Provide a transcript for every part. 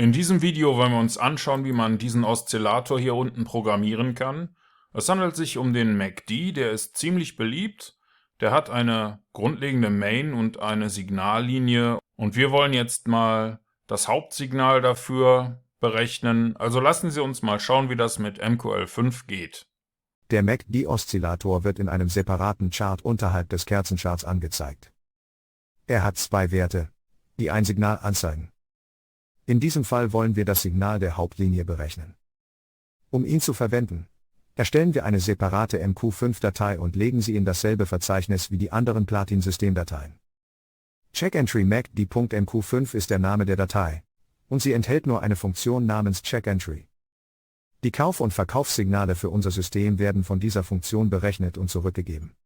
In diesem Video wollen wir uns anschauen, wie man diesen Oszillator hier unten programmieren kann. Es handelt sich um den MACD, der ist ziemlich beliebt. Der hat eine grundlegende Main und eine Signallinie. Und wir wollen jetzt mal das Hauptsignal dafür berechnen. Also lassen Sie uns mal schauen, wie das mit MQL5 geht. Der MACD-Oszillator wird in einem separaten Chart unterhalb des Kerzencharts angezeigt. Er hat zwei Werte, die ein Signal anzeigen. In diesem Fall wollen wir das Signal der Hauptlinie berechnen. Um ihn zu verwenden, erstellen wir eine separate MQ5-Datei und legen sie in dasselbe Verzeichnis wie die anderen Platin-Systemdateien. CheckEntry MACD.mq5 ist der Name der Datei, und sie enthält nur eine Funktion namens CheckEntry. Die Kauf- und Verkaufssignale für unser System werden von dieser Funktion berechnet und zurückgegeben.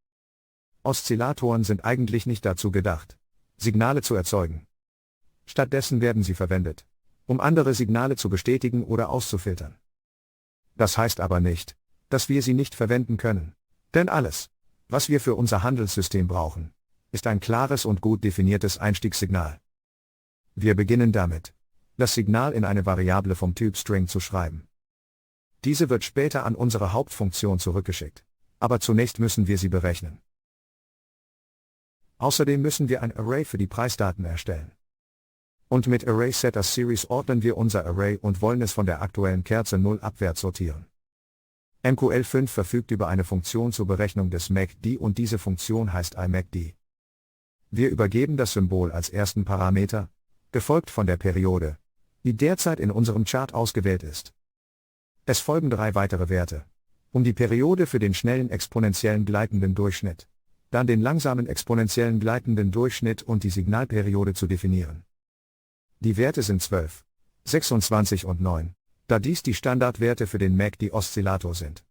Oszillatoren sind eigentlich nicht dazu gedacht, Signale zu erzeugen. Stattdessen werden sie verwendet, um andere Signale zu bestätigen oder auszufiltern. Das heißt aber nicht, dass wir sie nicht verwenden können. Denn alles, was wir für unser Handelssystem brauchen, ist ein klares und gut definiertes Einstiegssignal. Wir beginnen damit, das Signal in eine Variable vom Typ String zu schreiben. Diese wird später an unsere Hauptfunktion zurückgeschickt, aber zunächst müssen wir sie berechnen. Außerdem müssen wir ein Array für die Preisdaten erstellen. Und mit ArraySetterSeries ordnen wir unser Array und wollen es von der aktuellen Kerze 0 abwärts sortieren. MQL5 verfügt über eine Funktion zur Berechnung des MACD und diese Funktion heißt iMACD. Wir übergeben das Symbol als ersten Parameter, gefolgt von der Periode, die derzeit in unserem Chart ausgewählt ist. Es folgen 3 weitere Werte, um die Periode für den schnellen exponentiellen gleitenden Durchschnitt, dann den langsamen exponentiellen gleitenden Durchschnitt und die Signalperiode zu definieren. Die Werte sind 12, 26 und 9, da dies die Standardwerte für den MACD-Oszillator sind.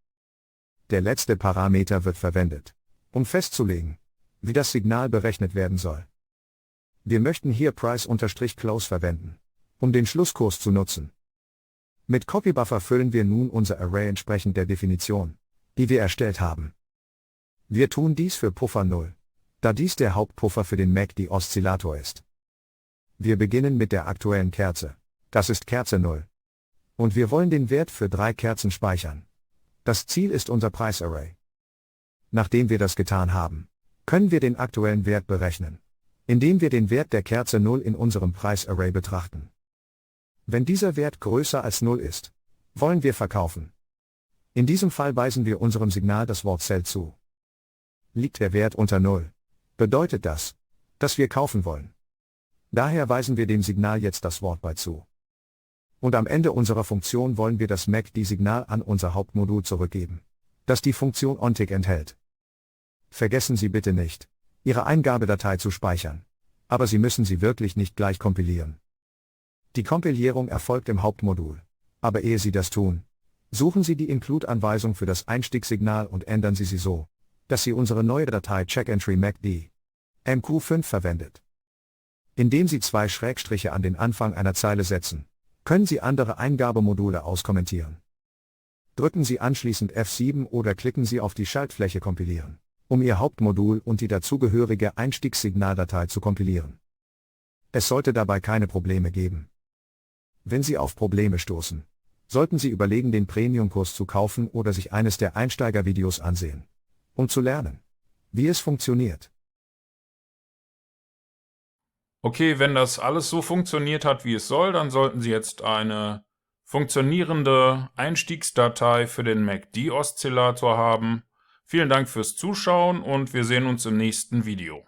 Der letzte Parameter wird verwendet, um festzulegen, wie das Signal berechnet werden soll. Wir möchten hier Price_Close verwenden, um den Schlusskurs zu nutzen. Mit Copybuffer füllen wir nun unser Array entsprechend der Definition, die wir erstellt haben. Wir tun dies für Puffer 0, da dies der Hauptpuffer für den MACD-Oszillator ist. Wir beginnen mit der aktuellen Kerze, das ist Kerze 0. Und wir wollen den Wert für 3 Kerzen speichern. Das Ziel ist unser Preisarray. Nachdem wir das getan haben, können wir den aktuellen Wert berechnen, indem wir den Wert der Kerze 0 in unserem Preisarray betrachten. Wenn dieser Wert größer als 0 ist, wollen wir verkaufen. In diesem Fall weisen wir unserem Signal das Wort Sell zu. Liegt der Wert unter 0, bedeutet das, dass wir kaufen wollen. Daher weisen wir dem Signal jetzt das Wort Buy zu. Und am Ende unserer Funktion wollen wir das MACD-Signal an unser Hauptmodul zurückgeben, das die Funktion onTick enthält. Vergessen Sie bitte nicht, Ihre Eingabedatei zu speichern, aber Sie müssen sie wirklich nicht gleich kompilieren. Die Kompilierung erfolgt im Hauptmodul, aber ehe Sie das tun, suchen Sie die Include-Anweisung für das Einstiegssignal und ändern Sie sie so, dass sie unsere neue Datei CheckEntry MACD MQ5 verwendet. Indem Sie 2 Schrägstriche an den Anfang einer Zeile setzen, können Sie andere Eingabemodule auskommentieren. Drücken Sie anschließend F7 oder klicken Sie auf die Schaltfläche Kompilieren, um Ihr Hauptmodul und die dazugehörige Einstiegssignaldatei zu kompilieren. Es sollte dabei keine Probleme geben. Wenn Sie auf Probleme stoßen, sollten Sie überlegen, den Premium-Kurs zu kaufen oder sich eines der Einsteigervideos ansehen, um zu lernen, wie es funktioniert. Okay, wenn das alles so funktioniert hat, wie es soll, dann sollten Sie jetzt eine funktionierende Einstiegsdatei für den MACD-Oszillator haben. Vielen Dank fürs Zuschauen und wir sehen uns im nächsten Video.